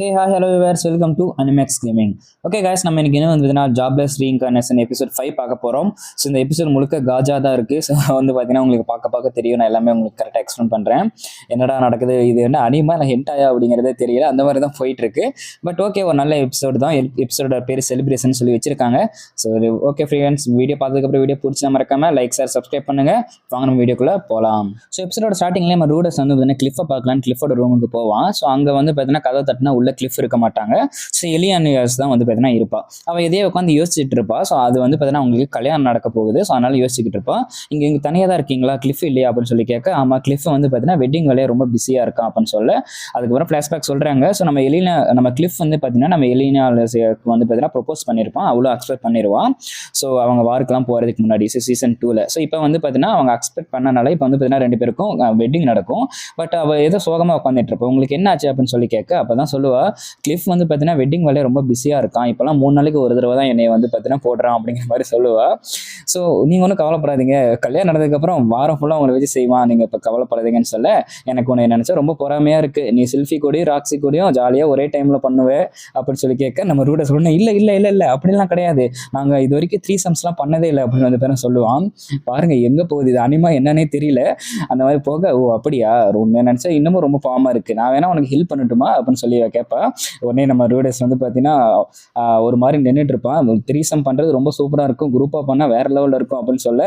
Hey, hi, hello viewers, welcome to Animax Gaming. Okay guys, நம்ம இன்னைக்கு என்ன வந்து ஜாப்லெஸ் ரீஇன்கார்னேஷன் எபிசோட் 5 பார்க்க போறோம். ஸோ இந்த எபிசோட் முழுக்க காஜா தான் இருக்கு. ஸோ வந்து பார்த்தீங்கன்னா உங்களுக்கு பார்க்க தெரியும். நான் எல்லாமே உங்களுக்கு கரெக்டாக எக்ஸ்பிளைன் பண்ணுறேன். என்னடா நடக்குது, இது என்ன அனிமா இல்லை ஹென்டாயா அப்படிங்கிறதே தெரியல. அந்த மாதிரி தான் போயிட்டு இருக்கு. பட் ஓகே, ஒரு நல்ல எபிசோடு தான். எபிசோட பேர் செலிப்ரேஷன் சொல்லி வச்சிருக்காங்க. ஸோ ஓகே ஃப்ரெண்ட்ஸ், வீடியோ பார்த்ததுக்கப்புறம் வீடியோ பிடிச்சா மறக்காம லைக் ஷேர் சப்ஸ்கிரைப் பண்ணுங்க. வாங்க நம்ம வீடியோக்குள்ள போகலாம். ஸோ எபிசோட ஸ்டார்டிங்லேயே நம்ம ரூடஸ் வந்து பார்த்தீங்கன்னா கிளிஃபை பார்க்கலாம். கிளிஃபோட ரூமுக்கு போவான். ஸோ அங்கே வந்து பார்த்தீங்கன்னா கதை தட்டினா உள்ள கிளிஃப் இருக்க மாட்டாங்க. ஸோ எலியானியர்ஸ் தான் வந்து பார்த்தீங்கன்னா இருப்பா. அவள் எதையோ உட்காந்து யோசிச்சுட்டு இருப்பா. ஸோ அது வந்து பார்த்தீங்கன்னா உங்களுக்கு கல்யாணம் நடக்க போகுது. ஸோ அதனால யோசிச்சுக்கிட்டு இருப்பா. இங்கே தனியாக தான் இருக்கீங்களா, கிளிஃப் இல்லையா அப்படின்னு சொல்லி கேட்க, ஆமாம் கிளிஃப் வந்து பார்த்தீங்கன்னா வெட்டிங் வேலையை ரொம்ப பிஸியாக இருக்கான் அப்படின்னு சொல்ல, அதுக்கப்புறம் ஃப்ளாஷ்பேக் சொல்கிறாங்க. ஸோ நம்ம கிளிஃப் வந்து பார்த்தீங்கன்னா நம்ம எலினாலுக்கு வந்து பார்த்தீங்கன்னா ப்ரொப்போஸ் பண்ணியிருப்பான். அவ்வளோ எக்ஸ்பெக்ட் பண்ணிடுவான். ஸோ அவங்க வார்க்கெலாம் போகிறதுக்கு முன்னாடி சீசன் 2ல். ஸோ இப்போ வந்து பார்த்தீங்கன்னா அவங்க எக்ஸ்பெக்ட் பண்ணனால இப்போ வந்து பார்த்தீங்கன்னா 2 பேருக்கும் வெட்டிங் நடக்கும். பட் அவள் ஏதோ சோகமாக உட்காந்துட்டு இருப்போம். உங்களுக்கு என்ன ஆச்சு அப்படின்னு சொல்லி கேட்க, அப்போ தான் சொல்லுவா, கிளிஃப் வந்து பார்த்தீங்கன்னா வெட்டிங் வேலையை ரொம்ப பிஸியாக இருக்கான். இப்போலாம் 3 நாளைக்கு ஒரு தடவை தான் என்னை வந்து பார்த்தீங்கன்னா போடுறான் அப்படிங்கிற மாதிரி சொல்லுவா. ஸோ நீங்கள் ஒன்றும் கவலைப்படாதீங்க, கல்யாணம் நடந்ததுக்கப்புறம் வாரம் ஃபுல்லாக உங்களை வச்சு செய்வான், நீங்கள் இப்போ கவலைப்படாதீங்கன்னு சொல்ல, எனக்கு ஒன்று நினச்சா ரொம்ப பொறாமையாக இருக்குது. நீ செல்ஃபி கூடயும் ராக்ஸி கூடயும் ஜாலியாக ஒரே டைமில் பண்ணுவேன் அப்படின்னு சொல்லி கேட்க, நம்ம ரூட சொல்லணும், இல்லை அப்படிலாம் கிடையாது, நாங்கள் இது வரைக்கும் 3 சம்ஸ்லாம் பண்ணதே இல்லை அப்படின்னு வந்து பேரும் சொல்லுவான். பாருங்கள் எங்கே போகுது இது, அனிமா என்னன்னே தெரியல. அந்த மாதிரி போக, ஓ அப்படியா, ஒன்று நினச்சா இன்னமும் ரொம்ப பாவமாக இருக்குது, நான் வேணா உனக்கு ஹெல்ப் பண்ணட்டுமா அப்படின்னு சொல்லி கேட்பேன். உடனே நம்ம ரூடஸ் வந்து பார்த்தீங்கன்னா ஒரு மாதிரி நின்றுட்டு இருப்பான். 3 சம் பண்ணுறது ரொம்ப சூப்பராக இருக்கும், குரூப்பாக பண்ணால் வேறு லெவலில் இருக்கும் அப்படின்னு சொல்ல,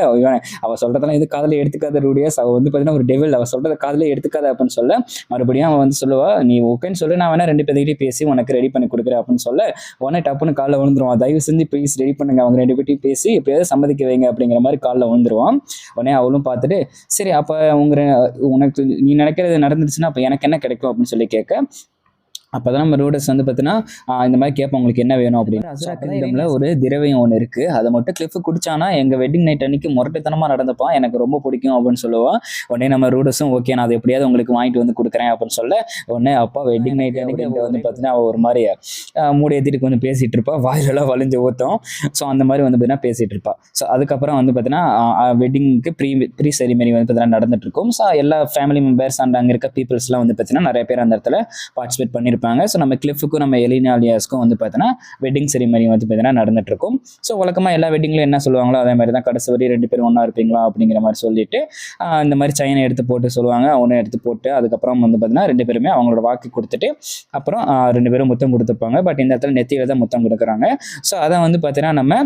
அவள் சொல்கிறதெல்லாம் இது காதில் எடுத்துக்காத ரூடியஸ், அவள் வந்து பார்த்தீங்கன்னா ஒரு டெவில், அவள் சொல்கிறத காதில் எடுத்துக்காத அப்படின்னு சொல்ல, மறுபடியும் அவன் வந்து சொல்லுவா, நீ ஓகேன்னு சொல்லி நான் வேணா 2 பேர்கிட்டையும் பேசி உனக்கு ரெடி பண்ணி கொடுக்குறேன் அப்படின்னு சொல்ல, உடனே டப்புன்னு காலில் விழுந்துருவான். தயவு செஞ்சு ப்ளீஸ் ரெடி பண்ணுங்க, அவங்க 2 பேர்ட்டையும் பேசி எப்படியாவது சம்மதிக்க வைங்க அப்படிங்கிற மாதிரி காலில் விழுந்துருவான். உடனே அவளும் பார்த்துட்டு, சரி அப்போ உனக்கு நீ நினைக்கிறது நடந்துருச்சுன்னா அப்போ எனக்கு என்ன கிடைக்கும் அப்படின்னு சொல்லி கேட்க, அப்போ தான் நம்ம ரூடஸ் வந்து பார்த்தீங்கன்னா இந்த மாதிரி கேட்போம், உங்களுக்கு என்ன வேணும் அப்படின்னு. அசுரா கிங்டமில் ஒரு திரவியம் ஒன்று இருக்குது, அதை மட்டும் கிளிஃப் குடிச்சானா எங்கள் வெட்டிங் நைட் அன்னைக்கு முரட்டுத்தனமாக நடந்துப்பான், எனக்கு ரொம்ப பிடிக்கும் அப்படின்னு சொல்லுவான். உடனே நம்ம ரூடஸும் ஓகே நான் அதை எப்படியாவது உங்களுக்கு வாங்கிட்டு வந்து கொடுக்குறேன் அப்படின்னு சொல்ல, உடனே அப்பா வெட்டிங் நைட் அன்னைக்கு வந்து பார்த்தீங்கன்னா அவள் ஒரு மாதிரி மூடி ஏற்றிட்டு கொஞ்சம் பேசிகிட்டு இருப்பா, வாயிலெல்லாம் வலிஞ்சு ஊற்றும். ஸோ அந்த மாதிரி வந்து பார்த்தீங்கன்னா பேசிகிட்டு இருப்பா. ஸோ அதுக்கப்புறம் வந்து பார்த்தீங்கன்னா வெட்டிங்க்கு ப்ரீ செரிமனி வந்து பார்த்தீங்கன்னா நடந்துட்டு இருக்கும். ஸோ எல்லா ஃபேமிலி மெம்பர்ஸ் அண்ட் அங்கே இருக்க பீப்புள்ஸ்லாம் வந்து பார்த்தீங்கன்னா நிறைய பேர் அந்த இடத்துல பார்ட்டிசிபேட் பண்ணியிருப்பாங்க. ஸோ நம்ம கிளிஃபுக்கும் நம்ம எலினாலியாஸ்க்கும் வந்து பார்த்தீங்கன்னா வெட்டிங் செரிமனி வந்து பார்த்தீங்கன்னா நடந்துட்டு இருக்கும். ஸோ வழக்கமாக எல்லா வெட்டிங்லையும் என்ன சொல்லுவாங்களோ அதே மாதிரி தான், கடைசி வரை 2 பேரும் ஒன்றா இருப்பீங்களா அப்படிங்கிற மாதிரி சொல்லிட்டு இந்த மாதிரி செயினை எடுத்து போட்டு சொல்லுவாங்க. அவனை எடுத்து போட்டு அதுக்கப்புறம் வந்து பார்த்தீங்கன்னா 2 பேருமே அவங்களோட வாக்கு கொடுத்துட்டு அப்புறம் 2 பேரும் முத்தம் கொடுத்துருப்பாங்க. பட் இந்த இடத்துல நெத்தியில தான் முத்தம் கொடுக்குறாங்க. ஸோ அதை வந்து பார்த்தீங்கன்னா நம்ம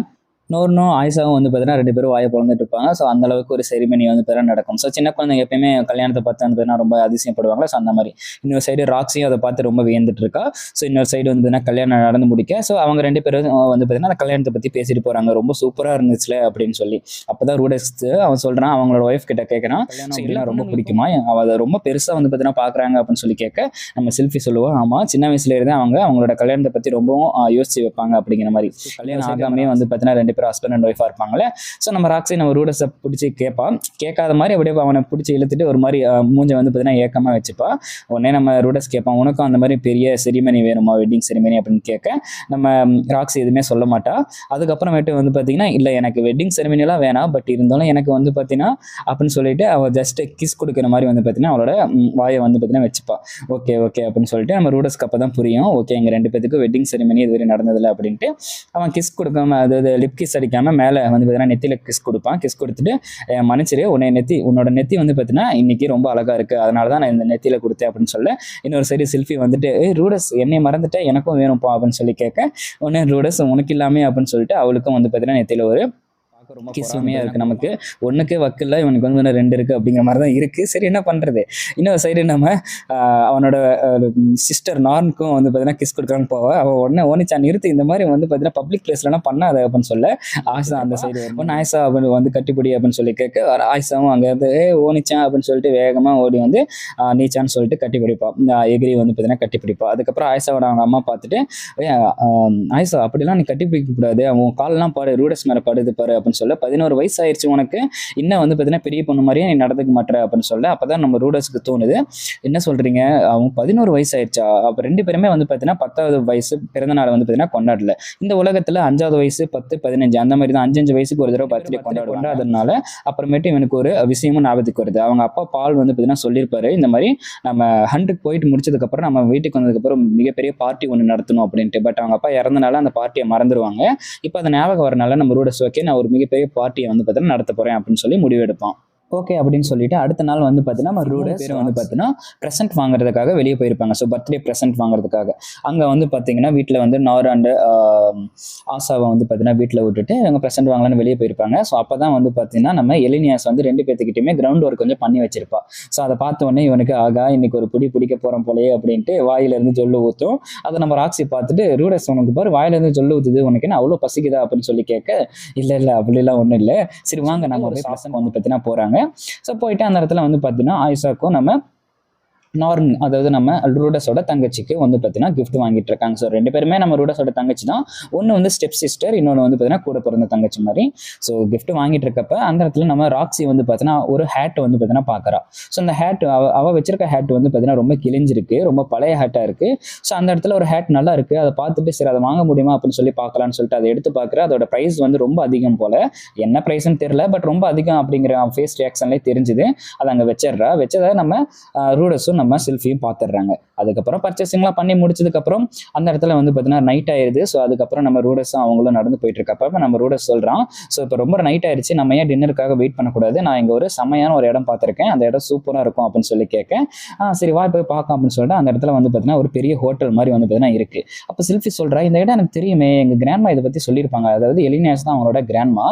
நோர்னும் ஆயிஷாவும் வந்து பார்த்தீங்கன்னா 2 பேரும் வாயை பிறந்துட்டு இருப்பாங்க. ஸோ அந்த அளவுக்கு ஒரு செரிமனி வந்து பார்த்தீங்கன்னா நடக்கும். ஸோ சின்ன குழந்தைங்க எப்பயுமே கல்யாணத்தை பார்த்து வந்து பார்த்தீங்கன்னா ரொம்ப அதிசயப்படுவாங்க. ஸோ அந்த மாதிரி இன்னொரு சைடு ராக்ஸியும் அதை பார்த்து ரொம்ப வியந்துட்டு இருக்கா. ஸோ இன்னொரு சைடு வந்து பார்த்தீங்கன்னா கல்யாணம் நடந்து முடிக்க, ஸோ அவங்க 2 பேரும் வந்து பார்த்தீங்கன்னா அந்த கல்யாணத்தை பற்றி பேசிட்டு போகிறாங்க, ரொம்ப சூப்பராக இருந்துச்சுல அப்படின்னு சொல்லி. அப்போ தான் ரூடஸ் அவன் சொல்கிறான், அவங்களோட ஒய்ஃப் கிட்ட கேட்குறான், கல்யாணம் ரொம்ப பிடிக்குமா, அவள் அதை ரொம்ப பெருசாக வந்து பார்த்தீங்கன்னா பார்க்குறாங்க அப்படின்னு சொல்லி கேட்க, நம்ம செல்ஃபி சொல்லுவோம், ஆமாம் சின்ன வயசுல இருந்து அவங்களோட கல்யாணத்தை பற்றி ரொம்பவும் யோசிச்சு வைப்பாங்க அப்படிங்கிற மாதிரி. கல்யாணம் ஆகாமே வந்து பார்த்தீங்கன்னா 2 பேரும் ஹஸ்பண்ட் அண்ட் ஒய்ஃபாக இருப்பாங்களே. ஸோ நம்ம ராக்ஸி நம்ம ரூடஸை பிடிச்சி கேட்பான், கேட்காத மாதிரி அப்படியே அவனை பிடிச்சி இழுத்துட்டு ஒரு மாதிரி மூஞ்சை வந்து பார்த்தீங்கன்னா ஏக்கமாக வச்சுப்பா. உடனே நம்ம ரூடஸ் கேட்பான், உனக்கும் அந்த மாதிரி பெரிய செரிமனி வேணுமா, வெட்டிங் செரிமனி அப்படின்னு கேட்க, நம்ம ராக்ஸி எதுவுமே சொல்ல மாட்டா. அதுக்கப்புறமேட்டு வந்து பார்த்தீங்கன்னா இல்லை எனக்கு வெட்டிங் செரிமனிலாம் வேணாம், பட் இருந்தாலும் எனக்கு வந்து பார்த்தீங்கன்னா அப்படின்னு சொல்லிட்டு அவள் ஜஸ்ட் கிஸ் கொடுக்குற மாதிரி வந்து பார்த்தீங்கன்னா அவளோட வாயை வந்து பார்த்தீங்கன்னா வச்சுப்பா. ஓகே அப்படின்னு சொல்லிட்டு நம்ம ரூடஸ்க்கு அப்போ தான் புரியும், ஓகே எங்கள் 2 பேத்துக்கு வெட்டிங் செரிமனி இதுவரை நடந்ததில்லை அப்படின்ட்டு. அவன் கிஸ் கொடுக்காம, அதாவது லிப் கிஸ் அடிக்காமல் மேலே வந்து பார்த்தீங்கன்னா நெத்தியில் கிஸ் கொடுப்பான். கிஸ் கொடுத்துட்டு மன்னிச்சிரு, உன்னோட நெத்தி வந்து பார்த்தீங்கன்னா இன்னைக்கு ரொம்ப அழகாக இருக்குது, அதனால தான் நான் இந்த நெத்தியில் கொடுத்தேன் அப்படின்னு சொல்ல, இன்னொரு சைடு செல்ஃபி வந்துட்டு, ரூடஸ் என்னை மறந்துட்டேன் எனக்கும் வேணும்ப்பா அப்படின்னு சொல்லி கேட்க, உடனே ரூடஸ் உனக்கு இல்லாமே அப்படின்னு சொல்லிட்டு அவளுக்கும் வந்து பார்த்தீங்கன்னா நெத்தியில் ஒரு ரொம்ப கிசுமையாக இருக்குது, நமக்கு ஒன்றுக்கே வக்கில்ல, இவனுக்கு வந்து 2 இருக்குது அப்படிங்கிற மாதிரி தான் இருக்குது. சரி என்ன பண்ணுறது. இன்னொரு சைடு நம்ம அவனோட சிஸ்டர் நார்னுக்கும் வந்து பார்த்தீங்கன்னா கிஸ் கொடுக்குறான்னு போவா. அவள் உடனே ஓனிச்சா நிறுத்து, இந்த மாதிரி வந்து பார்த்தீங்கன்னா பப்ளிக் பிளேஸ்லாம் பண்ணாத அப்படின்னு சொல்ல, ஆயிஷா அந்த சைடு ஒன்று ஆயிஷா அப்படின்னு வந்து கட்டிப்பிடி அப்படின்னு சொல்லி கேட்க, ஆயிஷாவும் அங்கே வந்து ஓனிச்சா அப்படின்னு சொல்லிட்டு வேகமாக ஓடி வந்து நீச்சான்னு சொல்லிட்டு கட்டிப்பிடிப்பா. எகிரி வந்து பார்த்தீங்கன்னா கட்டிப்பிடிப்பா. அதுக்கப்புறம் ஆயிஷாவோட அவங்க அம்மா பார்த்துட்டு, ஆயிஷா அப்படிலாம் நீ கட்டிப்பிடிக்க கூடாது, அவன் காலெல்லாம் பாடு, ரூடஸ் மேலே படுது பாரு அப்படின்னு அப்படின்னு சொல்ல 11 வயசு ஆயிடுச்சு உனக்கு, இன்னும் வந்து பார்த்தீங்கன்னா பெரிய பொண்ணு மாதிரியே நீ நடந்துக்க மாட்டேற அப்படின்னு சொல்ல. அப்பதான் நம்ம ரூடர்ஸ்க்கு தோணுது, என்ன சொல்றீங்க அவங்க 11 வயசு ஆயிடுச்சா, அப்ப 2 பேருமே வந்து பார்த்தீங்கன்னா 10வது வயசு பிறந்த நாளை வந்து பார்த்தீங்கன்னா கொண்டாடல. இந்த உலகத்துல 5வது வயசு 10, 15 அந்த மாதிரி தான் 5 வயசுக்கு ஒரு தடவை பர்த்டே கொண்டாடுறதுனால அப்புறமேட்டு இவனுக்கு ஒரு விஷயமும் ஞாபகத்துக்கு வருது. அவங்க அப்பா பால் வந்து பார்த்தீங்கன்னா சொல்லியிருப்பாரு, இந்த மாதிரி நம்ம ஹண்ட்ரட் போயிட்டு முடிச்சதுக்கப்புறம் நம்ம வீட்டுக்கு வந்ததுக்கப்புறம் மிகப்பெரிய பார்ட்டி ஒன்று நடத்தணும் அப்படின்ட்டு. பட் அவங்க அப்பா இறந்தனால அந்த பார்ட்டியை மறந்துடுவாங்க. இப்போ அந்த ஞாபகம் வரனால நம்ம ரூடஸ் ஓகே நான் ஒரு மிகப்பெரிய பார்ட்டியை வந்து பார்த்தீங்கன்னா நடத்த போறேன் அப்படின்னு சொல்லி முடிவெடுப்பான். ஓகே அப்படின்னு சொல்லிட்டு அடுத்த நாள் வந்து பார்த்தீங்கன்னா நம்ம ரூடர்ஸ் வந்து பார்த்தீங்கன்னா ப்ரெசென்ட் வாங்குறதுக்காக வெளியே போயிருப்பாங்க. ஸோ பர்த்டே ப்ரெசென்ட் வாங்குறதுக்காக அங்கே வந்து பார்த்தீங்கன்னா வீட்டில் வந்து நார் அண்ட் ஆசாவை வந்து பார்த்தீங்கன்னா வீட்டில் விட்டுட்டு அவங்க ப்ரெசென்ட் வாங்கலான்னு வெளியே போயிருப்பாங்க. ஸோ அப்போ தான் வந்து பார்த்தீங்கன்னா நம்ம எலினியாஸ் வந்து 2 பேர்த்துக்கிட்டையுமே கிரவுண்ட் ஒர்க் கொஞ்சம் பண்ணி வச்சிருப்பா. ஸோ அதை பார்த்த உடனே இவனுக்கு ஆகா இன்னைக்கு ஒரு பிடிக்க போகிறோம் போலயே அப்படின்ட்டு வாயிலிருந்து ஜொல்லு ஊற்றும். அதை நம்ம ராக்ஸி பார்த்துட்டு ரூடர்ஸ் உனக்கு பாரு வாயிலிருந்து ஜொல்லு ஊற்றுது, உனக்கு என்ன அவ்வளோ பசிக்குதா அப்படின்னு சொல்லி கேட்க, இல்லை அப்படிலாம் ஒன்றும் இல்லை, சரி வாங்க நம்ம போய் ப்ரெசென்ட் வந்து பார்த்தீங்கன்னா போகிறாங்க. ஸோ போயிட்டு அந்த இடத்துல வந்து பார்த்தீங்கன்னா ஆயிஷாக்கும் நம்ம நார்ன் அதாவது நம்ம ரூடஸோட தங்கச்சிக்கு வந்து பார்த்தீங்கன்னா கிஃப்ட் வாங்கிட்டு இருக்காங்க. ஸோ 2 பேருமே நம்ம ரூடஸோட தங்கச்சி தான். ஒன்று வந்து ஸ்டெப் சிஸ்டர், இன்னொன்று வந்து பார்த்தீங்கன்னா கூட பிறந்த தங்கச்சி மாதிரி. ஸோ கிஃப்ட் வாங்கிட்டு இருக்கப்ப அந்த இடத்துல நம்ம ராக்ஸி வந்து பார்த்தீங்கன்னா ஒரு ஹேட் வந்து பார்த்தீங்கன்னா பார்க்குறா. ஸோ அந்த ஹேட் அவள் வச்சிருக்க ஹேட் வந்து பார்த்தீங்கன்னா ரொம்ப கிழிஞ்சிருக்கு, ரொம்ப பழைய ஹேட்டாக இருக்குது. ஸோ அந்த இடத்துல ஒரு ஹேட் நல்லா இருக்குது, அதை பார்த்துட்டு சரி அதை வாங்க முடியுமா அப்படின்னு சொல்லி பார்க்கலான்னு சொல்லிட்டு அதை எடுத்து பார்க்குற. அதோட ப்ரைஸ் வந்து ரொம்ப அதிகம் போல், என்ன ப்ரைஸ்ன்னு தெரியல, பட் ரொம்ப அதிகம் அப்படிங்கிற ஃபேஸ் ரியாக்ஷன்லேயே தெரிஞ்சுது. அதை அங்கே வச்சதை நம்ம ரூடஸும் நம்ம செல்ஃபியும் பார்த்துடுறாங்க. அதுக்கப்புறம் பர்ச்சேசிங்லாம் பண்ணி முடிச்சதுக்கப்புறம் அந்த இடத்துல வந்து பார்த்தீங்கன்னா நைட் ஆயிடுது. ஸோ அதுக்கப்புறம் நம்ம ரூடஸும் அவங்களும் நடந்து போயிட்டு இருக்கப்ப நம்ம ரூடஸ் சொல்கிறான், ஸோ இப்போ ரொம்ப நைட் ஆயிடுச்சு, நம்ம ஏன் டின்னருக்காக வெயிட் பண்ணக்கூடாது, நான் இங்கே ஒரு செமையான ஒரு இடம் பார்த்துருக்கேன், அந்த இடம் சூப்பராக இருக்கும் அப்படின்னு சொல்லி கேட்க, சரி வா போய் பார்க்கலாம் அப்படின்னு சொல்லிட்டு அந்த இடத்துல வந்து பார்த்தீங்கன்னா ஒரு பெரிய ஹோட்டல் மாதிரி வந்து பார்த்தீங்கன்னா இருக்குது. அப்போ செல்ஃபி சொல்கிறா, இந்த இடம் எனக்கு தெரியுமே, எங்கள் கிராண்ட்மா இதை பற்றி சொல்லியிருப்பாங்க, அதாவது எலினியாஸ் தான் அவங்களோட கிராண்ட்மா.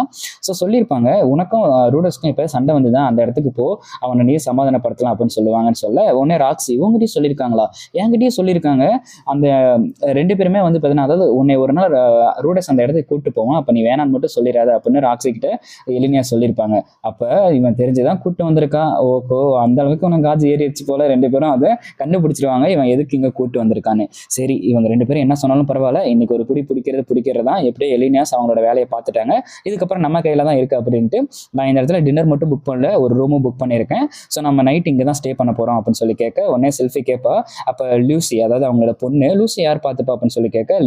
ஸோ சொல்லியிருப்பாங்க உனக்கும் ரூடஸ்க்கும் இப்போ சண்டை வந்து தான் அந்த இடத்துக்கு போ, அவனை நீ சமாதானப்படுத்தலாம் அப்படின்னு சொல்லுவாங்கன்னு சொல்ல உடனே ராக்ஸி உங்ககிட்டயும் சொல்லியிருக்காங்களா, என்கிட்டயும் சொல்லியிருக்காங்க, அந்த 2 பேருமே வந்து பார்த்தீங்கன்னா அதாவது உன்னை ஒரு நாள் ரூடஸ் அந்த இடத்துக்கு கூப்பிட்டு போவான், அப்போ நீ வேணான்னு மட்டும் சொல்லிடாத அப்படின்னு ராக்ஸி கிட்ட எலினியா சொல்லியிருப்பாங்க. அப்போ இவன் தெரிஞ்சுதான் கூப்பிட்டு வந்திருக்கா, ஓகோ அந்த அளவுக்கு உனக்கு காஜு ஏறிடுச்சு போல, 2 பேரும் அதை கண்டுபிடிச்சிருவாங்க இவன் எதுக்கு இங்கே கூப்பிட்டு வந்திருக்கான்னு. சரி இவங்க 2 பேரும் என்ன சொன்னாலும் பரவாயில்ல, இன்னைக்கு ஒரு பிடிக்கிறது தான், எப்படியே எலினியாஸ் அவங்களோட வேலையை பார்த்துட்டாங்க, இதுக்கப்புறம் நம்ம கையில் தான் இருக்குது அப்படின்ட்டு நான் இந்த இடத்துல டின்னர் மட்டும் புக் பண்ணல, ஒரு ரூமும் புக் பண்ணியிருக்கேன். ஸோ நம்ம நைட் இங்கே தான் ஸ்டே பண்ண போகிறோம் அப்படின்னு சொல்லி கேட்க உடனே செல்ஃபி கேட்பா. அப்போ லூசி அதாவது அவங்களோட பொண்ணு லூசி யார் பார்த்துப்பா அப்படின்னு சொல்லி கேட்க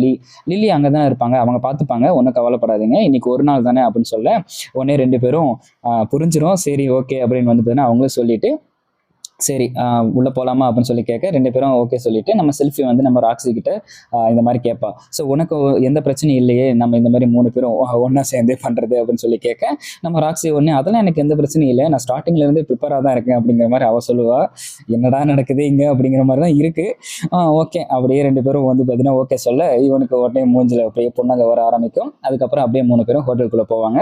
லில்லி அங்கே தான் இருப்பாங்க, அவங்க பார்த்துப்பாங்க, ஒன்றும் கவலைப்படாதீங்க, இன்னைக்கு ஒரு நாள் தானே அப்படின்னு சொல்ல உடனே 2 பேரும் புரிஞ்சிடும், சரி ஓகே அப்படின்னு வந்து பார்த்தீங்கன்னா அவங்களும் சொல்லிட்டு சரி உள்ளே போகலாமா அப்படின்னு சொல்லி கேட்க 2 பேரும் ஓகே சொல்லிட்டு நம்ம செல்ஃபி வந்து நம்ம ராக்ஸி கிட்ட இந்த மாதிரி கேட்பா. ஸோ உனக்கு எந்த பிரச்சனையும் இல்லையே, நம்ம இந்த மாதிரி 3 பேரும் ஒன்றா சேர்ந்தே பண்ணுறது அப்படின்னு சொல்லி கேட்க நம்ம ராக்ஸி ஒன்று அதெல்லாம் எனக்கு எந்த பிரச்சனையும் இல்லை, நான் ஸ்டார்டிங்லேருந்து ப்ரிப்பேராக தான் இருக்கேன் அப்படிங்கிற மாதிரி அவள் சொல்லுவா. என்னடா நடக்குது இங்கே அப்படிங்கிற மாதிரி தான் இருக்குது. ஓகே அப்படியே 2 பேரும் வந்து பார்த்தீங்கன்னா ஓகே சொல்ல இவனுக்கு உடனே மூஞ்சில் அப்படியே பொண்ணாங்க வர ஆரம்பிக்கும். அதுக்கப்புறம் அப்படியே 3 பேரும் ஹோட்டலுக்குள்ளே போவாங்க.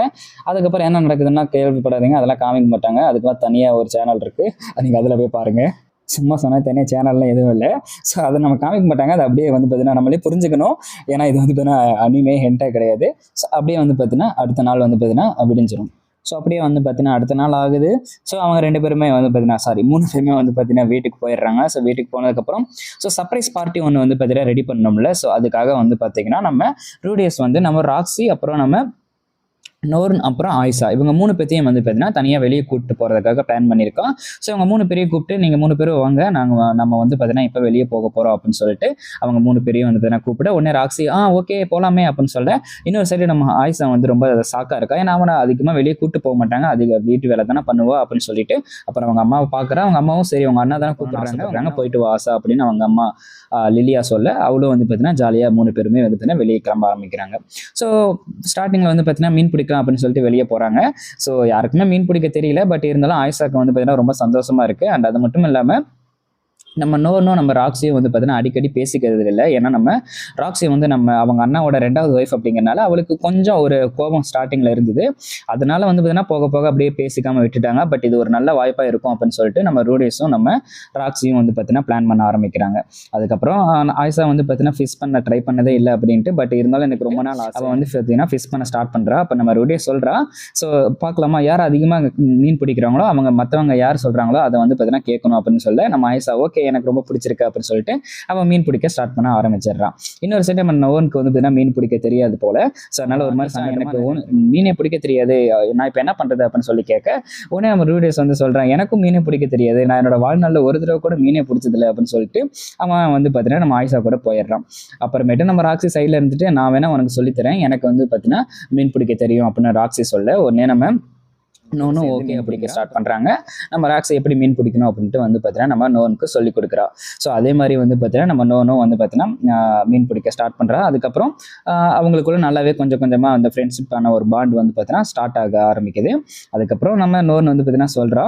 அதுக்கப்புறம் என்ன நடக்குதுன்னா கேள்விப்படாதீங்க, அதெல்லாம் காமிக்க மாட்டாங்க, அதுக்கெல்லாம் தனியாக ஒரு சேனல் இருக்குது, நீங்கள் அதில் பாருங்க. சும்மா சொன்னால் தனியாக சேனல்லாம் எதுவும் இல்லை. ஸோ அதை நம்ம காமிக்க மாட்டாங்க, அது அப்படியே வந்து பார்த்தீங்கன்னா நம்மளே புரிஞ்சுக்கணும், ஏன்னா இது வந்து பார்த்தீங்கன்னா அனிமே ஹென்ட்டாக கிடையாது. ஸோ அப்படியே வந்து பார்த்தீங்கன்னா அடுத்த நாள் வந்து பார்த்தீங்கன்னா விடிஞ்சிடும். ஸோ அப்படியே வந்து பார்த்தீங்கன்னா அடுத்த நாள் ஆகுது. ஸோ அவங்க 2 பேருமே வந்து பார்த்தீங்கன்னா 3 பேருமே வந்து பார்த்தீங்கன்னா வீட்டுக்கு போயிடுறாங்க. ஸோ வீட்டுக்கு போனதுக்கப்புறம் சர்ப்ரைஸ் பார்ட்டி ஒன்று வந்து பார்த்தீங்கன்னா ரெடி பண்ணோம்ல. ஸோ அதுக்காக வந்து பார்த்தீங்கன்னா நம்ம ரூடியஸ் வந்து நம்ம ராக்ஸி அப்புறம் நம்ம நோர்ன் அப்புறம் ஆயிஷா இவங்க 3 பேத்தையும் வந்து பார்த்தீங்கன்னா தனியாக வெளியே கூப்பிட்டு போகிறதுக்காக பிளான் பண்ணியிருக்கோம். ஸோ அவங்க 3 பேரையும் கூப்பிட்டு நீங்கள் 3 பேரும் வாங்க, நம்ம வந்து பார்த்தீங்கன்னா இப்போ வெளியே போக போகிறோம் அப்படின்னு சொல்லிட்டு அவங்க 3 பேரையும் வந்து பார்த்தீங்கன்னா கூப்பிட உடனே ராக்ஸி ஓகே போகலாமே அப்படின்னு சொல்ல இன்னொரு சைடு நம்ம ஆயிஷா வந்து ரொம்ப சாக்காக இருக்கா, ஏன்னா அவனை அதிகமாக வெளியே கூப்பிட்டு போக மாட்டாங்க, அதிக வீட்டு வேலை தானே பண்ணுவா அப்படின்னு சொல்லிட்டு. அப்புறம் அவங்க அம்மாவை பார்க்குறா, அவங்க அம்மாவும் சரி அவங்க அண்ணா தானே கூப்பிட்றாங்க போயிட்டு வா ஆசா அப்படின்னு அவங்க அம்மா லிலியா சொல்ல அவளும் வந்து பார்த்தீங்கன்னா ஜாலியாக 3 பேருமே வந்து பார்த்தீங்கன்னா வெளியே கிளம்ப ஆரம்பிக்கிறாங்க. ஸோ ஸ்டார்டிங்கில் வந்து பார்த்தீங்கன்னா மீன் பிடிக்கலாம் அப்படின்னு சொல்லிட்டு வெளியே போகிறாங்க. ஸோ யாருக்குமே மீன் பிடிக்க தெரியல, பட் இருந்தாலும் ஆயிஷாக்கு வந்து பார்த்தீங்கன்னா ரொம்ப சந்தோஷமா இருக்குது. அண்ட் அது மட்டும் இல்லாமல் நம்ம நம்ம ராக்ஸியும் வந்து பார்த்தீங்கன்னா அடிக்கடி பேசிக்கிறது இல்லை, ஏன்னா நம்ம ராக்ஸி வந்து அவங்க அண்ணாவோட 2வது ஒய்ஃப் அப்படிங்கிறனால அவளுக்கு கொஞ்சம் ஒரு கோபம் ஸ்டார்டிங்கில் இருந்தது. அதனால வந்து பார்த்தீங்கன்னா போக போக அப்படியே பேசிக்காமல் விட்டுட்டாங்க. பட் இது ஒரு நல்ல வாய்ப்பாக இருக்கும் அப்படின்னு சொல்லிட்டு நம்ம ரூடியஸும் நம்ம ராக்ஸியும் வந்து பார்த்தீங்கன்னா பிளான் பண்ண ஆரம்பிக்கிறாங்க. அதுக்கப்புறம் ஆயிஷா வந்து பார்த்தீங்கன்னா ஃபிஷ் பண்ண ட்ரை பண்ணதே இல்லை அப்படின்ட்டு, பட் இருந்தாலும் எனக்கு ரொம்ப நாள் அவள் வந்து பார்த்தீங்கன்னா ஃபிஷ் பண்ண ஸ்டார்ட் பண்ணுறா. அப்போ நம்ம ரூடியஸ் சொல்கிறா, ஸோ பார்க்கலாமா யார் அதிகமாக மீன் பிடிக்கிறாங்களோ அவங்க மற்றவங்க யார் சொல்கிறாங்களோ அதை வந்து பார்த்தீங்கன்னா கேட்கணும் அப்படின்னு சொல்ல நம்ம ஆயிஷா ஓகே எனக்கு ரொம்ப பிடிச்சிருக்கு அப்படின்னு சொல்லிட்டு அவன் மீன் பிடிக்க ஸ்டார்ட் பண்ண ஆரம்பிச்சிடுறான். இன்னொரு சைடு நம்ம நோவனுக்கு வந்து பார்த்தீங்கன்னா மீன் பிடிக்க தெரியாது போல. ஸோ அதனால ஒரு மாதிரி எனக்கு மீனே பிடிக்க தெரியாது, நான் இப்போ என்ன பண்ணுறது அப்படின்னு சொல்லி கேட்க, உடனே நம்ம ரூடியஸ் வந்து சொல்கிறான், எனக்கும் மீனே பிடிக்க தெரியாது, நான் என்னோட வாழ்நாளில் ஒரு தடவை கூட மீனே பிடிச்சதில்லை அப்படின்னு சொல்லிட்டு அவன் வந்து பார்த்தீங்கன்னா நம்ம ஆயிஷா கூட போயிடுறான். அப்புறமேட்டு நம்ம ராக்ஸி சைடில் இருந்துட்டு, நான் வேணா உனக்கு சொல்லித்தரேன், எனக்கு வந்து பார்த்தீங்கன்னா மீன் பிடிக்க தெரியும் அப்படின்னு ராக்ஸி சொல்ல, உடனே நம்ம நோனும் ஓகே அப்படிங்க ஸ்டார்ட் பண்ணுறாங்க. நம்ம ராக்ஸை எப்படி மீன் பிடிக்கணும் அப்படின்ட்டு வந்து பார்த்தீங்கன்னா நம்ம நோனுக்கு சொல்லி கொடுக்குறா. ஸோ அதே மாதிரி வந்து பார்த்தீங்கன்னா நம்ம நோனும் வந்து பார்த்தீங்கன்னா மீன் பிடிக்க ஸ்டார்ட் பண்ணுறா. அதுக்கப்புறம் அவங்களுக்குள்ள நல்லாவே கொஞ்சம் கொஞ்சமாக அந்த ஃப்ரெண்ட்ஷிப்பான ஒரு பாண்ட் வந்து பார்த்தீங்கன்னா ஸ்டார்ட் ஆக ஆரம்பிக்குது. அதுக்கப்புறம் நம்ம நோன் வந்து பார்த்தீங்கன்னா சொல்கிறா,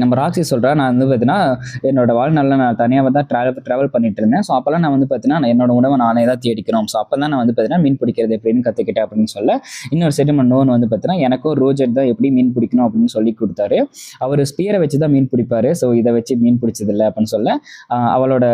நம்ம ராக்ஸி சொல்கிறா, நான் வந்து பார்த்தீங்கன்னா என்னோட வாழ்நாளில் நான் தனியாக தான் ட்ராவல் பண்ணிட்டு இருந்தேன். ஸோ அப்போல்லாம் நான் வந்து பார்த்தீங்கன்னா என்னோட உணவை நானே தான் தேடிக்கணும். ஸோ அப்போ தான் நான் வந்து பார்த்தீங்கன்னா மீன் பிடிக்கிறது எப்படின்னு கற்றுக்கிட்டேன் அப்படின்னு சொல்ல, இன்னொரு சைடு நம்ம நோன் வந்து பார்த்தீங்கன்னா எனக்கும் ரோஜெட் தான் எப்படி மீன் பிடிக்கணும் அப்படின்னு சொல்லி கொடுத்தாரு. அவர் ஸ்பியரை வச்சு தான் மீன் பிடிப்பார், ஸோ இதை வச்சு மீன் பிடிச்சதில்லை அப்படின்னு சொல்ல, அவளோட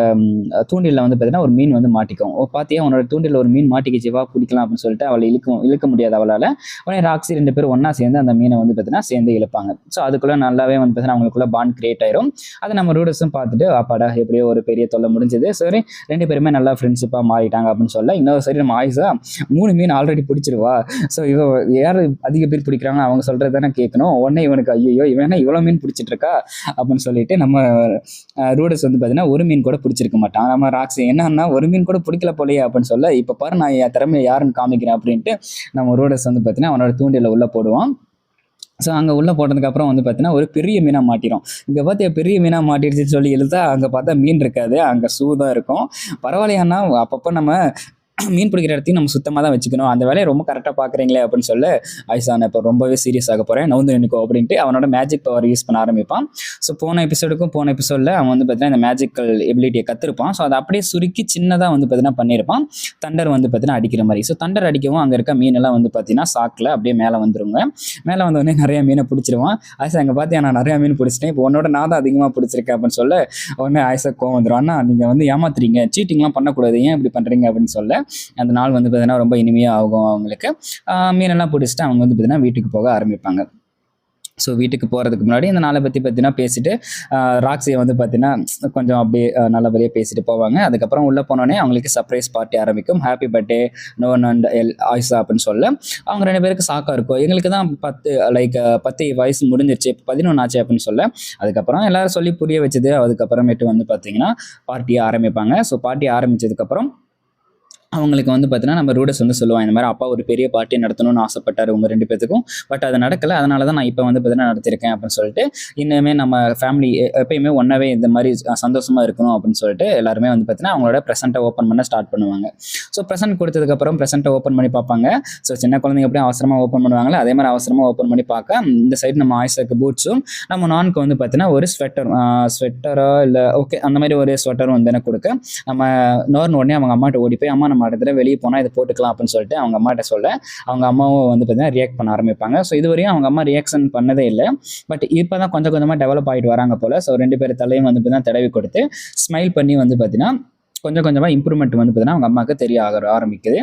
தூண்டிலில் வந்து பார்த்தீங்கன்னா ஒரு மீன் வந்து மாட்டிக்கும். பார்த்தியா உன்னோட தூண்டில் ஒரு மீன் மாட்டிக்கிச்சுவா பிடிக்கலாம் அப்படின்னு சொல்லிட்டு அவளை இழுக்க முடியாது அவளால். உடனே ராக்ஸி 2 பேரும் ஒன்றா சேர்ந்து அந்த மீனை வந்து பார்த்தீங்கன்னா சேர்ந்து இழுப்பாங்க. ஸோ அதுக்குள்ளே நல்லாவே வந்து அவங்களுக்குள்ள பாண்ட் கிரியேட் ஆயிரும். அதை நம்ம ரூடஸும் பார்த்துட்டு அப்பாடா எப்படியோ ஒரு பெரிய தொல்லை முடிஞ்சது, சரி 2 பேருமே நல்லா ஃப்ரெண்ட்ஷிப்பாக மாறிட்டாங்க அப்படின்னு சொல்ல, இன்னொரு சைடு நம்ம ஆயிஷா 3 மீன் ஆல்ரெடி பிடிச்சிருவா, ஸோ இவ யார் அதிக பேர் பிடிக்கிறாங்க அவங்க சொல்கிறது தானே கேட்கணும். உடனே இவனுக்கு ஐயோ இவனா இவ்வளோ மீன் பிடிச்சிட்டு இருக்கா அப்படின்னு சொல்லிட்டு நம்ம ரூடஸ் வந்து பார்த்தீங்கன்னா ஒரு மீன் கூட பிடிச்சிருக்க மாட்டான். நம்ம ராக்ஸி என்னன்னா ஒரு மீன் கூட பிடிக்கல போலையே அப்படின்னு சொல்ல, இப்போ பாரு நான் என் திறமையை யாருன்னு காமிக்கிறேன் அப்படின்ட்டு நம்ம ரூடஸ் வந்து பார்த்தீங்கன்னா அவனோட தூண்டில உள்ள போடுவான். ஸோ அங்கே உள்ளே போட்டதுக்கப்புறம் வந்து பார்த்தீங்கன்னா ஒரு பெரிய மீனாக மாட்டிடும். இங்கே பார்த்து பெரிய மீனாக மாட்டிடுச்சுன்னு சொல்லி எழுதா, அங்கே பார்த்தா மீன் இருக்காது, அங்கே ஷூ தான் இருக்கும். பரவாயில்லையானா அப்பப்போ நம்ம மீன் பிடிக்கிற இடத்தையும் நம்ம சுத்தமாக தான் வச்சுக்கணும், அந்த வேலையை ரொம்ப கரெக்டாக பார்க்குறீங்களே அப்படின்னு சொல்ல, ஆயிஷா நான் இப்போ ரொம்பவே சீரியஸ் ஆக போகிறேன், நவுந்து நினைக்கோ அப்படின்ட்டு அவனோட மேஜிக் பவர் யூஸ் பண்ண ஆரம்பிப்பான். ஸோ போன எபிசோடில் அவன் வந்து பார்த்தீங்கன்னா இந்த மேஜிக்கல் எபிலிட்டியை கற்றுருப்பான். ஸோ அதை அப்படியே சுருக்கி சின்னதாக வந்து பார்த்தீங்கன்னா பண்ணியிருப்பான், தண்டர் வந்து பார்த்தீங்கன்னா அடிக்கிற மாதிரி. ஸோ தண்டர் அடிக்கவும் அங்கே இருக்க மீனெல்லாம் வந்து பார்த்தீங்கன்னா சாக்கில் அப்படியே மேலே வந்துருங்க. மேலே வந்தோடனே நிறைய மீனை பிடிச்சிருவான். ஆயிஷா அங்கே பார்த்தியா நான் நிறையா மீன் பிடிச்சிட்டேன், இப்போ உன்னோட நான் தான் அதிகமாக பிடிச்சிருக்கேன் அப்படின்னு சொல்ல, உடனே ஆயிஷா கோவம் வந்துடும், அண்ணா நீங்கள் வந்து ஏமாத்துறீங்க, சீட்டிங்லாம் பண்ணக்கூடாது, ஏன் இப்படி பண்ணுறீங்க அப்படின்னு சொல்ல, அந்த நாள் வந்து பார்த்தீங்கன்னா ரொம்ப இனிமையாக ஆகும் அவங்களுக்கு. மீனெல்லாம் பிடிச்சிட்டு அவங்க வந்து பார்த்தீங்கன்னா வீட்டுக்கு போக ஆரம்பிப்பாங்க. ஸோ வீட்டுக்கு போகிறதுக்கு முன்னாடி இந்த நாளை பற்றி பார்த்தீங்கன்னா பேசிட்டு ராக்ஸியை வந்து பார்த்தீங்கன்னா கொஞ்சம் அப்படியே நல்லபடியாக பேசிட்டு போவாங்க. அதுக்கப்புறம் உள்ளே போனோடனே அவங்களுக்கு சர்ப்ரைஸ் பார்ட்டி ஆரம்பிக்கும். ஹாப்பி பர்த்டே நோன் அண்ட் ஆயிஷா அப்படின்னு சொல்ல, அவங்க 2 பேருக்கு சாக்காக இருக்கும், எங்களுக்கு தான் 10 வயசு முடிஞ்சிருச்சு, 11 ஆச்சு அப்படின்னு சொல்ல, அதுக்கப்புறம் எல்லாரும் சொல்லி புரிய வச்சது. அதுக்கப்புறமேட்டு வந்து பார்த்தீங்கன்னா பார்ட்டியை ஆரம்பிப்பாங்க. ஸோ பார்ட்டி ஆரம்பித்ததுக்கப்புறம் அவங்களுக்கு வந்து பார்த்தீங்கன்னா நம்ம ரூடஸ் வந்து சொல்லுவாங்க, இந்த மாதிரி அப்பா ஒரு பெரிய பார்ட்டி நடத்தணும்னு ஆசைப்பட்டார் உங்கள் 2 பேத்துக்கும், பட் அது நடக்கலை, அதனால தான் நான் இப்போ வந்து பார்த்தீங்கன்னா நடத்திருக்கேன் அப்படின்னு சொல்லிட்டு, இன்னுமே நம்ம ஃபேமிலி எப்பயுமே ஒன்றாவே இந்த மாதிரி சந்தோஷமாக இருக்கணும் அப்படின்னு சொல்லிட்டு எல்லாருமே வந்து பார்த்தீங்கன்னா அவங்களோட ப்ரெசென்ட்டை ஓப்பன் பண்ண ஸ்டார்ட் பண்ணுவாங்க. ஸோ ப்ரெசென்ட் கொடுத்ததுக்கப்புறம் ப்ரெசென்ட்டை ஓப்பன் பண்ணி பார்ப்பாங்க. ஸோ சின்ன குழந்தைங்க எப்படியும் அவசரமாக ஓப்பன் பண்ணுவாங்களே அதே மாதிரி அவசரமாக ஓப்பன் பண்ணி பார்க்க, இந்த சைடு நம்ம ஆயிஷாக்கு பூட்ஸும் நம்ம நானுக்கு வந்து பார்த்தீங்கன்னா ஒரு ஸ்வெட்டரோ இல்லை ஓகே அந்த மாதிரி ஒரு ஸ்வெட்டரும் வந்து எனக்கு கொடுக்க, நம்ம நோர்னு உடனே அவங்க அம்மாட்ட ஓடி போய், அம்மா நம்ம அடுத்த வெளியே போனால் இதை போட்டுக்கலாம் அப்படின்னு சொல்லிட்டு அவங்க அம்மாட்ட சொல்ல, அவங்க அம்மாவும் வந்து பார்த்தீங்கன்னா ரியாக்ட் பண்ண ஆரம்பிப்பாங்க. ஸோ இதுவரையும் அவங்க அம்மா ரியாக்ஷன் பண்ணதே இல்லை, பட் இப்போ தான் கொஞ்சம் கொஞ்சமாக டெவலப் ஆகிட்டு வராங்க போல். ஸோ 2 பேர் தலையும் வந்து பார்த்தீங்கன்னா தடவி கொடுத்து ஸ்மைல் பண்ணி வந்து பார்த்தீங்கன்னா கொஞ்சம் கொஞ்சமாக இம்ப்ரூவ்மெண்ட் வந்து பார்த்தீங்கன்னா அவங்க அம்மாவுக்கு தெரிய ஆரம்பிக்குது.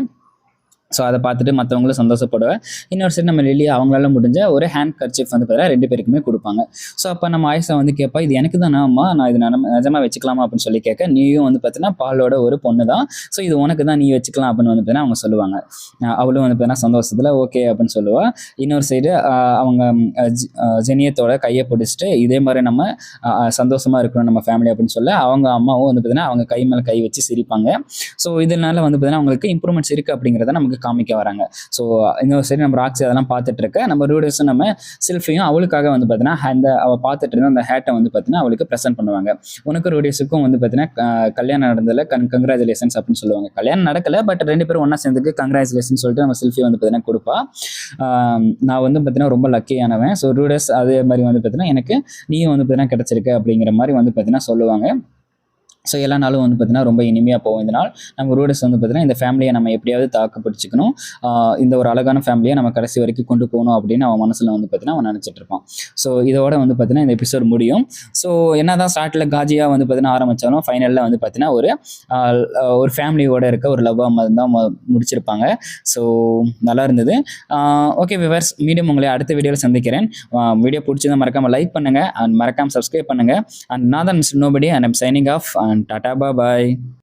ஸோ அதை பார்த்துட்டு மற்றவங்களும் சந்தோஷப்படுவேன். இன்னொரு சைடு நம்ம லில்லி அவங்களால முடிஞ்ச ஒரு ஹேண்ட் கர்ச்சீஃப் வந்து பார்த்தீங்கன்னா 2 பேருக்குமே கொடுப்பாங்க. ஸோ அப்போ நம்ம ஆயிஷா வந்து கேட்பா, இது எனக்கு தானே அம்மா, நான் இது நிஜமாக வச்சுக்கலாமா அப்படின்னு சொல்லி கேட்க, நீயும் வந்து பார்த்தீங்கன்னா பாலோட ஒரு பொண்ணு தான், ஸோ இது உனக்கு தான், நீ வச்சுக்கலாம் அப்படின்னு வந்து பார்த்தீங்கன்னா அவங்க சொல்லுவாங்க. அவளும் வந்து பார்த்தீங்கன்னா சந்தோஷத்தில் ஓகே அப்படின்னு சொல்லுவாள். இன்னொரு சைடு அவங்க ஜெனியத்தோட கையை பிடிச்சிட்டு இதே மாதிரி நம்ம சந்தோஷமாக இருக்கணும் நம்ம ஃபேமிலி அப்படின்னு சொல்ல, அவங்க அம்மாவும் வந்து பார்த்தீங்கன்னா அவங்க கை மேலே கை வச்சு சிரிப்பாங்க. ஸோ இதனால வந்து பார்த்தீங்கன்னா அவங்களுக்கு இம்ப்ரூவ்மெண்ட்ஸ் இருக்குது அப்படிங்கிறத நமக்கு காமிக்க வராங்க. ஸோ இன்னொரு சரி நம்ம ராக்ஸி அதெல்லாம் பார்த்துட்டு இருக்க, நம்ம ரூடஸும் நம்ம செல்ஃபியும் அவளுக்காக வந்து பார்த்தீங்கன்னா அவள் பார்த்துட்டு இருந்த அந்த ஹேட்டை வந்து பார்த்தீங்கன்னா அவளுக்கு ப்ரெசென்ட் பண்ணுவாங்க. உனக்கு ரூடஸுக்கும் வந்து பார்த்தீங்கன்னா கல்யாணம் நடந்ததில் கங்க்ராச்சுலேஷன்ஸ் அப்படின்னு சொல்லுவாங்க. கல்யாணம் நடக்கலை, பட் 2 பேரும் ஒன்றா சேர்ந்துக்கு கங்க்ராச்சுலேஷன் சொல்லிட்டு நம்ம செல்ஃபி வந்து பார்த்தீங்கன்னா கொடுப்பா. நான் வந்து பார்த்தீங்கன்னா ரொம்ப லக்கியானவன். ஸோ ரூடஸ் அதே மாதிரி வந்து பார்த்தீங்கன்னா எனக்கு நீயும் வந்து பார்த்தீங்கன்னா கிடச்சிருக்கு அப்படிங்கிற மாதிரி வந்து பார்த்தீங்கன்னா சொல்லுவாங்க. ஸோ எல்லா நாளும் வந்து பார்த்தீங்கன்னா ரொம்ப இனிமையாக போகும் இந்த நாள். நம்ம ரூடஸ் வந்து பார்த்தீங்கன்னா இந்த ஃபேமிலியை நம்ம எப்படியாவது தாக்கு பிடிச்சிக்கணும், இந்த ஒரு அழகான ஃபேமிலியை நம்ம கடைசி வரைக்கும் கொண்டு போகணும் அப்படின்னு அவன் மனசில் வந்து பார்த்தீங்கன்னா அவன் நினச்சிட்டு இருப்பான். ஸோ இதோட வந்து பார்த்தீங்கன்னா இந்த எபிசோட் முடியும். ஸோ என்ன தான் ஸ்டார்ட்டில் காஜியாக வந்து பார்த்தீங்கன்னா ஆரம்பித்தாலும் ஃபைனலில் வந்து பார்த்தீங்கன்னா ஒரு ஃபேமிலியோட இருக்க ஒரு லவ்வாக மாதிரி தான் முடிச்சிருப்பாங்க. ஸோ நல்லா இருந்தது. ஓகே விவர்ஸ், மீண்டும் உங்களை அடுத்த வீடியோவில் சந்திக்கிறேன். வீடியோ பிடிச்சதை மறக்காமல் லைக் பண்ணுங்கள் அண்ட் மறக்காமல் சப்ஸ்கிரைப் பண்ணுங்கள். அண்ட் நான் தான் mister nobody and I'm signing off. Tata, bye bye.